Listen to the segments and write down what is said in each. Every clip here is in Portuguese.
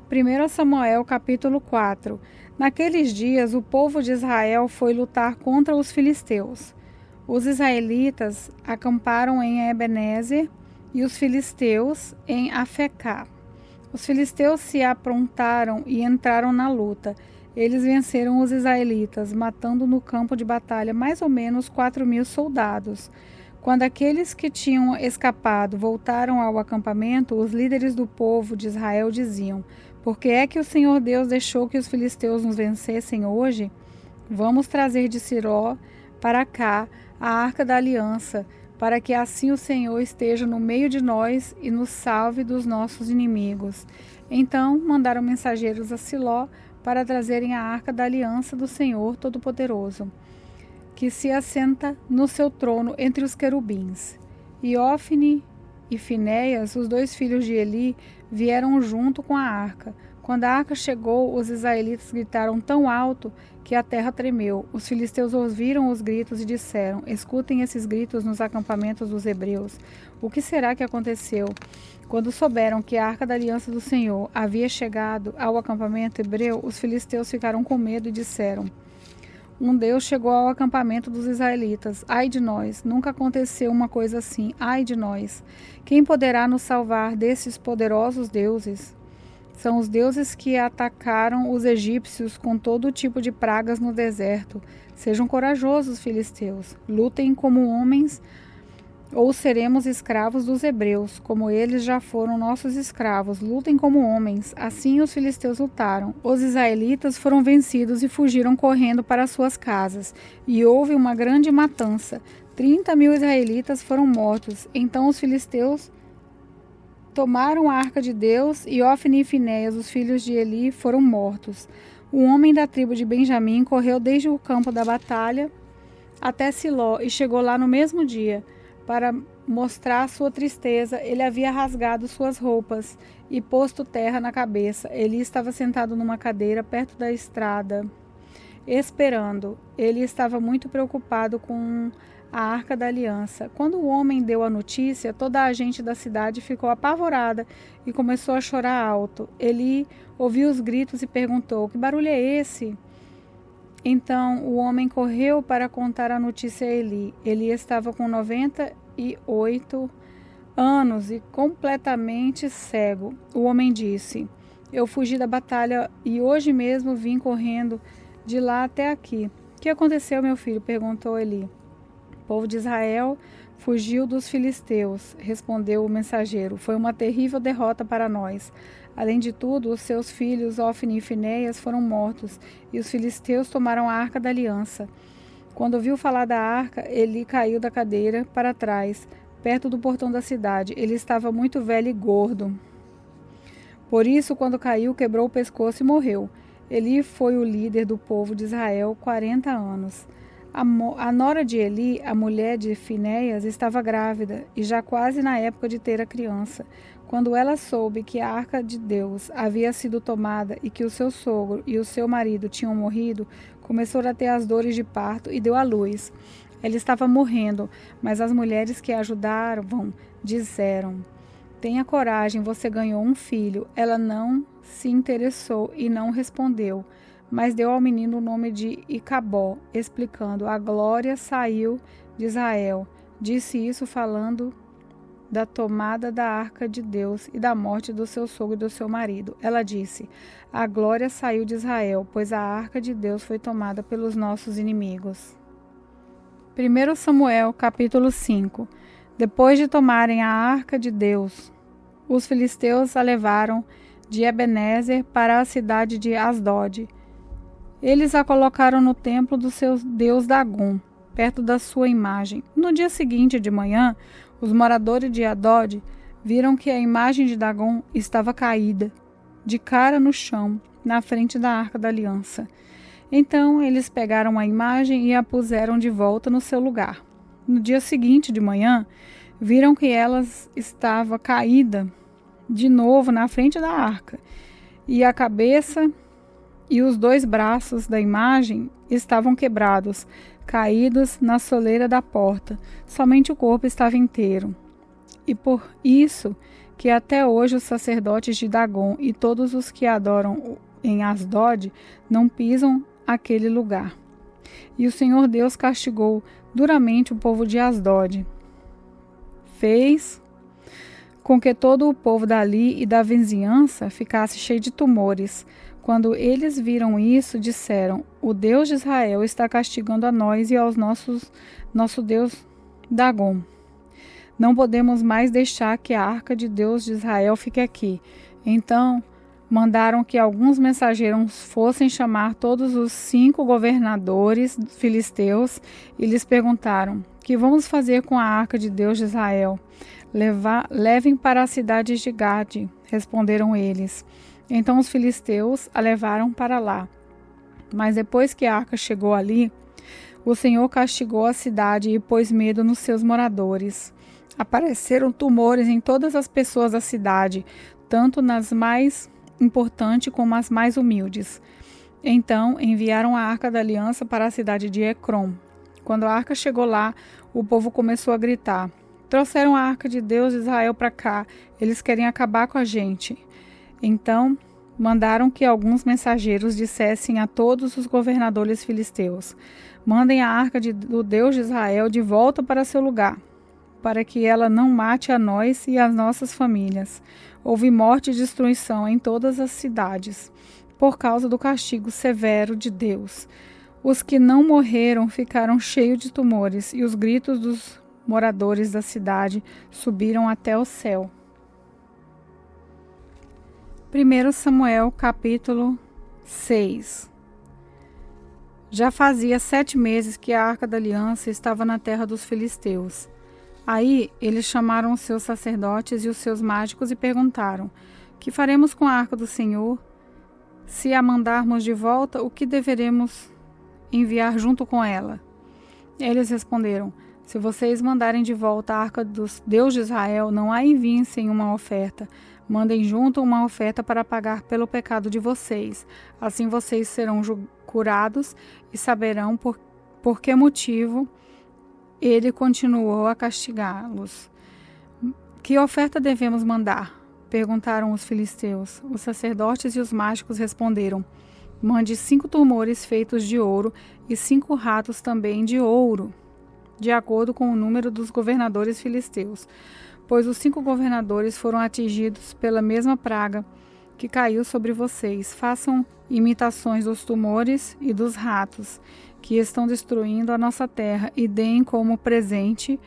1 Samuel capítulo 4. Naqueles dias o povo de Israel foi lutar contra os filisteus. Os israelitas acamparam em Ebenezer e os filisteus em Afecá. Os filisteus se aprontaram e entraram na luta. Eles venceram os israelitas, matando no campo de batalha mais ou menos 4.000 soldados. Quando aqueles que tinham escapado voltaram ao acampamento, os líderes do povo de Israel diziam: por que é que o Senhor Deus deixou que os filisteus nos vencessem hoje? Vamos trazer de Siló para cá a arca da aliança, para que assim o Senhor esteja no meio de nós e nos salve dos nossos inimigos. Então mandaram mensageiros a Siló para trazerem a arca da aliança do Senhor Todo-Poderoso, que se assenta no seu trono entre os querubins. E Ofni e Finéias, os dois filhos de Eli, vieram junto com a arca. Quando a arca chegou, os israelitas gritaram tão alto que a terra tremeu. Os filisteus ouviram os gritos e disseram: escutem esses gritos nos acampamentos dos hebreus. O que será que aconteceu? Quando souberam que a arca da aliança do Senhor havia chegado ao acampamento hebreu, os filisteus ficaram com medo e disseram: um Deus chegou ao acampamento dos israelitas. Ai de nós, nunca aconteceu uma coisa assim. Ai de nós. Quem poderá nos salvar desses poderosos deuses? São os deuses que atacaram os egípcios com todo tipo de pragas no deserto. Sejam corajosos, filisteus. Lutem como homens, ou seremos escravos dos hebreus, como eles já foram nossos escravos. Lutem como homens. Assim os filisteus lutaram. Os israelitas foram vencidos e fugiram correndo para suas casas. E houve uma grande matança. 30.000 israelitas foram mortos. Então os filisteus tomaram a arca de Deus e Ofni e Finéias, os filhos de Eli, foram mortos. Um homem da tribo de Benjamim correu desde o campo da batalha até Siló e chegou lá no mesmo dia. Para mostrar sua tristeza, ele havia rasgado suas roupas e posto terra na cabeça. Eli estava sentado numa cadeira perto da estrada, esperando. Ele estava muito preocupado com a arca da aliança. Quando o homem deu a notícia, toda a gente da cidade ficou apavorada e começou a chorar alto. Eli ouviu os gritos e perguntou: que barulho é esse? Então o homem correu para contar a notícia a Eli. Eli estava com 98 anos e completamente cego. O homem disse: eu fugi da batalha e hoje mesmo vim correndo de lá até aqui. O que aconteceu, meu filho? Perguntou Eli. O povo de Israel fugiu dos filisteus, respondeu o mensageiro. Foi uma terrível derrota para nós. Além de tudo, os seus filhos Ofni e Finéias foram mortos, e os filisteus tomaram a arca da aliança. Quando ouviu falar da arca, Eli caiu da cadeira para trás, perto do portão da cidade. Ele estava muito velho e gordo. Por isso, quando caiu, quebrou o pescoço e morreu. Eli foi o líder do povo de Israel 40 anos. A nora de Eli, a mulher de Finéias, estava grávida e já quase na época de ter a criança. Quando ela soube que a arca de Deus havia sido tomada e que o seu sogro e o seu marido tinham morrido, começou a ter as dores de parto e deu à luz. Ela estava morrendo, mas as mulheres que a ajudavam disseram: tenha coragem, você ganhou um filho. Ela não se interessou e não respondeu, mas deu ao menino o nome de Icabó, explicando: a glória saiu de Israel. Disse isso falando da tomada da arca de Deus e da morte do seu sogro e do seu marido. Ela disse: a glória saiu de Israel, pois a arca de Deus foi tomada pelos nossos inimigos. 1 Samuel capítulo 5. Depois de tomarem a arca de Deus, os filisteus a levaram de Ebenezer para a cidade de Asdod. Eles a colocaram no templo do seu deus Dagom, perto da sua imagem. No dia seguinte de manhã, os moradores de Asdod viram que a imagem de Dagom estava caída, de cara no chão, na frente da arca da aliança. Então eles pegaram a imagem e a puseram de volta no seu lugar. No dia seguinte de manhã, viram que ela estava caída de novo na frente da arca, e a cabeça e os 2 braços da imagem estavam quebrados, caídos na soleira da porta. Somente o corpo estava inteiro. E por isso que até hoje os sacerdotes de Dagom e todos os que adoram em Asdod não pisam aquele lugar. E o Senhor Deus castigou duramente o povo de Asdod. Fez com que todo o povo dali e da vizinhança ficasse cheio de tumores. Quando eles viram isso, disseram: o Deus de Israel está castigando a nós e aos nosso Deus Dagom. Não podemos mais deixar que a arca de Deus de Israel fique aqui. Então mandaram que alguns mensageiros fossem chamar todos os 5 governadores filisteus e lhes perguntaram: que vamos fazer com a arca de Deus de Israel? Levem para as cidades de Gade, responderam eles. Então os filisteus a levaram para lá. Mas depois que a arca chegou ali, o Senhor castigou a cidade e pôs medo nos seus moradores. Apareceram tumores em todas as pessoas da cidade, tanto nas mais importantes como as mais humildes. Então enviaram a arca da aliança para a cidade de Ecrom. Quando a arca chegou lá, o povo começou a gritar: trouxeram a arca de Deus de Israel para cá, eles querem acabar com a gente. Então mandaram que alguns mensageiros dissessem a todos os governadores filisteus: mandem a arca do Deus de Israel de volta para seu lugar, para que ela não mate a nós e as nossas famílias. Houve morte e destruição em todas as cidades, por causa do castigo severo de Deus. Os que não morreram ficaram cheios de tumores, e os gritos dos moradores da cidade subiram até o céu. 1 Samuel, capítulo 6. Já fazia 7 meses que a arca da aliança estava na terra dos filisteus. Aí eles chamaram os seus sacerdotes e os seus mágicos e perguntaram: que faremos com a arca do Senhor? Se a mandarmos de volta, o que deveremos enviar junto com ela? Eles responderam: se vocês mandarem de volta a arca do Deus de Israel, não a enviem sem uma oferta. Mandem junto uma oferta para pagar pelo pecado de vocês. Assim vocês serão curados e saberão por que motivo ele continuou a castigá-los. Que oferta devemos mandar? Perguntaram os filisteus. Os sacerdotes e os mágicos responderam: mande 5 tumores feitos de ouro e 5 ratos também de ouro, de acordo com o número dos governadores filisteus, pois os 5 governadores foram atingidos pela mesma praga que caiu sobre vocês. Façam imitações dos tumores e dos ratos que estão destruindo a nossa terra e deem como presente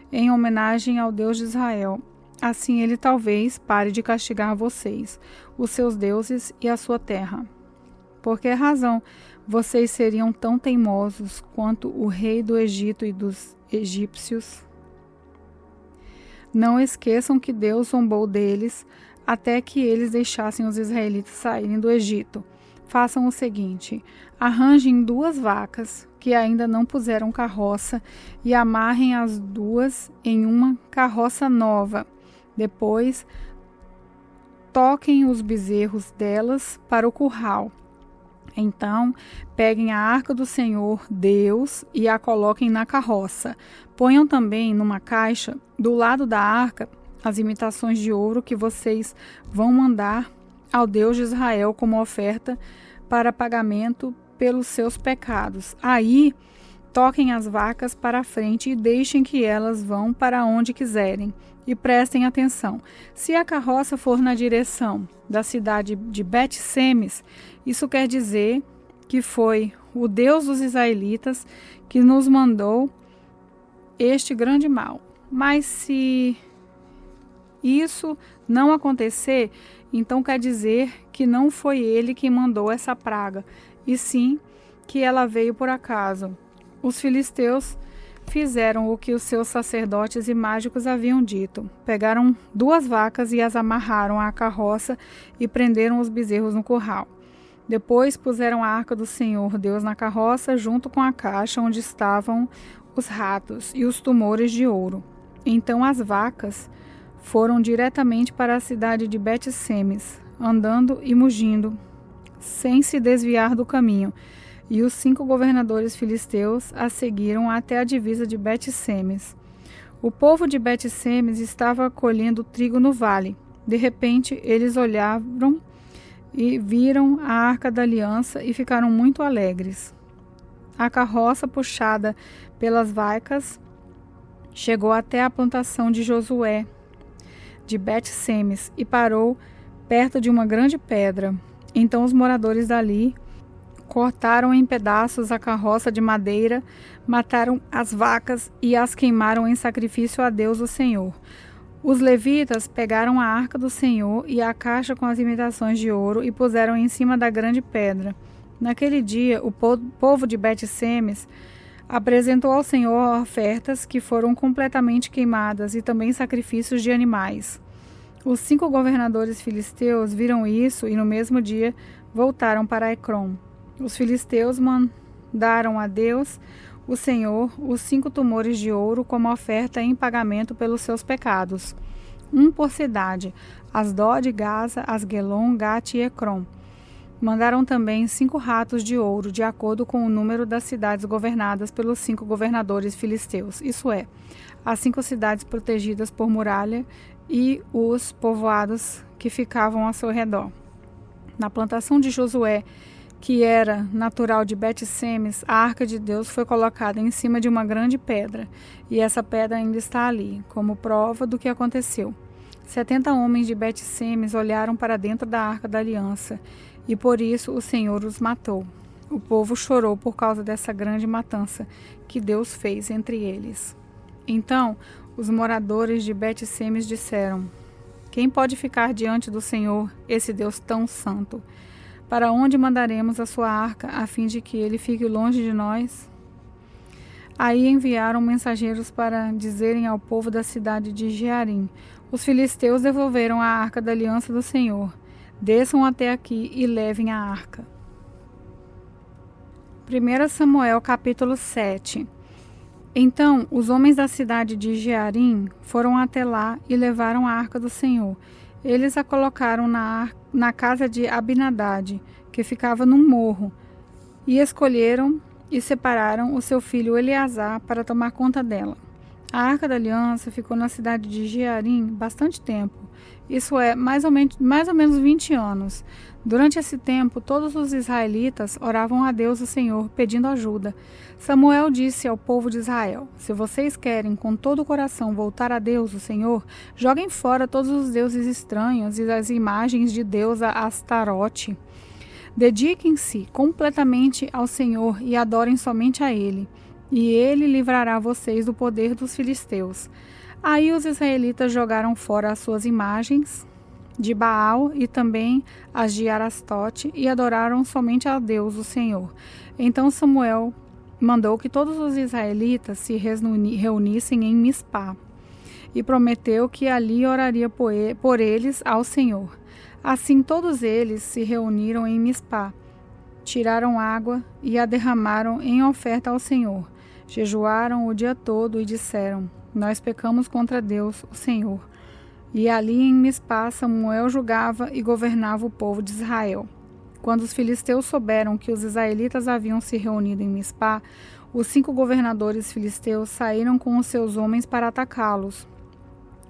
em homenagem ao Deus de Israel. Assim ele talvez pare de castigar vocês, os seus deuses e a sua terra. Por que razão vocês seriam tão teimosos quanto o rei do Egito e dos egípcios? Não esqueçam que Deus zombou deles até que eles deixassem os israelitas saírem do Egito. Façam o seguinte: arranjem 2 vacas que ainda não puseram carroça e amarrem as 2 em uma carroça nova. Depois, toquem os bezerros delas para o curral. Então, peguem a arca do Senhor Deus e a coloquem na carroça. Ponham também numa caixa, do lado da arca, as imitações de ouro que vocês vão mandar ao Deus de Israel como oferta para pagamento pelos seus pecados. Aí, toquem as vacas para a frente e deixem que elas vão para onde quiserem. E prestem atenção: se a carroça for na direção da cidade de Bet-Semes, isso quer dizer que foi o Deus dos israelitas que nos mandou este grande mal. Mas se isso não acontecer, então quer dizer que não foi ele que mandou essa praga, e sim que ela veio por acaso. Os filisteus fizeram o que os seus sacerdotes e mágicos haviam dito. Pegaram 2 vacas e as amarraram à carroça e prenderam os bezerros no curral. Depois puseram a arca do Senhor Deus na carroça, junto com a caixa onde estavam os ratos e os tumores de ouro. Então as vacas foram diretamente para a cidade de Bet-Semes, andando e mugindo, sem se desviar do caminho. E os 5 governadores filisteus a seguiram até a divisa de Bet-Semes. O povo de Bet-Semes estava colhendo trigo no vale, De repente, eles olharam e viram a Arca da Aliança e ficaram muito alegres. A carroça, puxada pelas vacas, chegou até a plantação de Josué, de Bet-Semes, e parou perto de uma grande pedra. Então os moradores dali cortaram em pedaços a carroça de madeira, mataram as vacas e as queimaram em sacrifício a Deus o Senhor. Os levitas pegaram a arca do Senhor e a caixa com as imitações de ouro e puseram em cima da grande pedra. Naquele dia, o povo de Bet-Semes apresentou ao Senhor ofertas que foram completamente queimadas e também sacrifícios de animais. Os 5 governadores filisteus viram isso e no mesmo dia voltaram para Ecrom. Os filisteus mandaram a Deus, o Senhor, os 5 tumores de ouro como oferta em pagamento pelos seus pecados, um por cidade, Asdod, Gaza, Asgelon, Gate e Ecrom. Mandaram também 5 ratos de ouro, de acordo com o número das cidades governadas pelos 5 governadores filisteus, isso é, as 5 cidades protegidas por muralha e os povoados que ficavam ao seu redor. Na plantação de Josué, que era natural de Bet-Semes, a arca de Deus foi colocada em cima de uma grande pedra, e essa pedra ainda está ali, como prova do que aconteceu. 70 homens de Bet-Semes olharam para dentro da arca da aliança, e por isso o Senhor os matou. O povo chorou por causa dessa grande matança que Deus fez entre eles. Então, os moradores de Bet-Semes disseram: quem pode ficar diante do Senhor, esse Deus tão santo? Para onde mandaremos a sua arca, a fim de que ele fique longe de nós? Aí enviaram mensageiros para dizerem ao povo da cidade de Jearim: os filisteus devolveram a arca da aliança do Senhor. Desçam até aqui e levem a arca. 1 Samuel capítulo 7. Então os homens da cidade de Jearim foram até lá e levaram a arca do Senhor. Eles a colocaram na casa de Abinadad, que ficava num morro, e escolheram e separaram o seu filho Eleazar para tomar conta dela. A Arca da Aliança ficou na cidade de Jearim bastante tempo, isso é, mais ou menos 20 anos. Durante esse tempo, todos os israelitas oravam a Deus o Senhor, pedindo ajuda. Samuel disse ao povo de Israel: se vocês querem com todo o coração voltar a Deus o Senhor, joguem fora todos os deuses estranhos e as imagens de deusa Astarote. Dediquem-se completamente ao Senhor e adorem somente a Ele, e Ele livrará vocês do poder dos filisteus. Aí os israelitas jogaram fora as suas imagens de Baal e também as de Arastote e adoraram somente a Deus, o Senhor. Então Samuel mandou que todos os israelitas se reunissem em Mispá e prometeu que ali oraria por eles ao Senhor. Assim todos eles se reuniram em Mispá, tiraram água e a derramaram em oferta ao Senhor. Jejuaram o dia todo e disseram: nós pecamos contra Deus, o Senhor. E ali em Mispá, Samuel julgava e governava o povo de Israel. Quando os filisteus souberam que os israelitas haviam se reunido em Mispá, os 5 governadores filisteus saíram com os seus homens para atacá-los.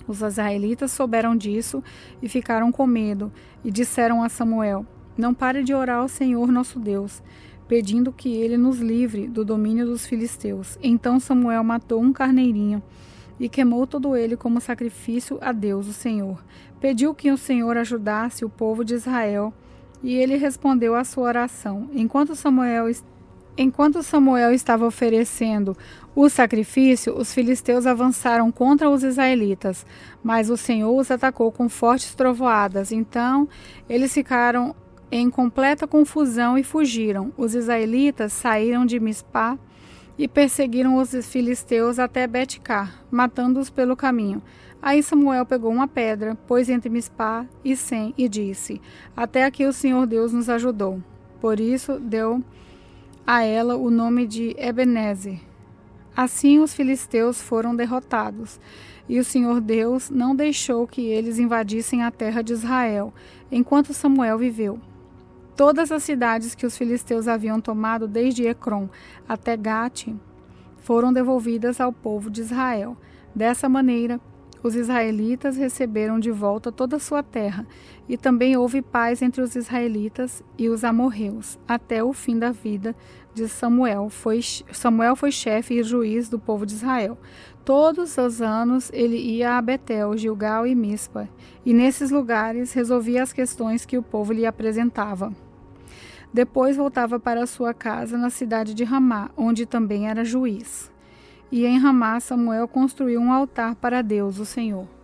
Os israelitas souberam disso e ficaram com medo, e disseram a Samuel: não pare de orar ao Senhor nosso Deus, pedindo que ele nos livre do domínio dos filisteus. Então Samuel matou um carneirinho e queimou todo ele como sacrifício a Deus, o Senhor. Pediu que o Senhor ajudasse o povo de Israel, e ele respondeu à sua oração. Enquanto Samuel estava oferecendo o sacrifício, os filisteus avançaram contra os israelitas, mas o Senhor os atacou com fortes trovoadas. Então eles ficaram em completa confusão e fugiram. Os israelitas saíram de Mispá e perseguiram os filisteus até Bet-Car, matando-os pelo caminho. Aí Samuel pegou uma pedra, pôs entre Mispá e Sem e disse: até aqui o Senhor Deus nos ajudou. Por isso deu a ela o nome de Ebenezer. Assim os filisteus foram derrotados, e o Senhor Deus não deixou que eles invadissem a terra de Israel, enquanto Samuel viveu. Todas as cidades que os filisteus haviam tomado desde Ecrom até Gate foram devolvidas ao povo de Israel. Dessa maneira, os israelitas receberam de volta toda a sua terra, e também houve paz entre os israelitas e os amorreus, até o fim da vida de Samuel. Samuel foi chefe e juiz do povo de Israel. Todos os anos ele ia a Betel, Gilgal e Mispa, e nesses lugares resolvia as questões que o povo lhe apresentava. Depois voltava para sua casa na cidade de Ramá, onde também era juiz. E em Ramá, Samuel construiu um altar para Deus, o Senhor.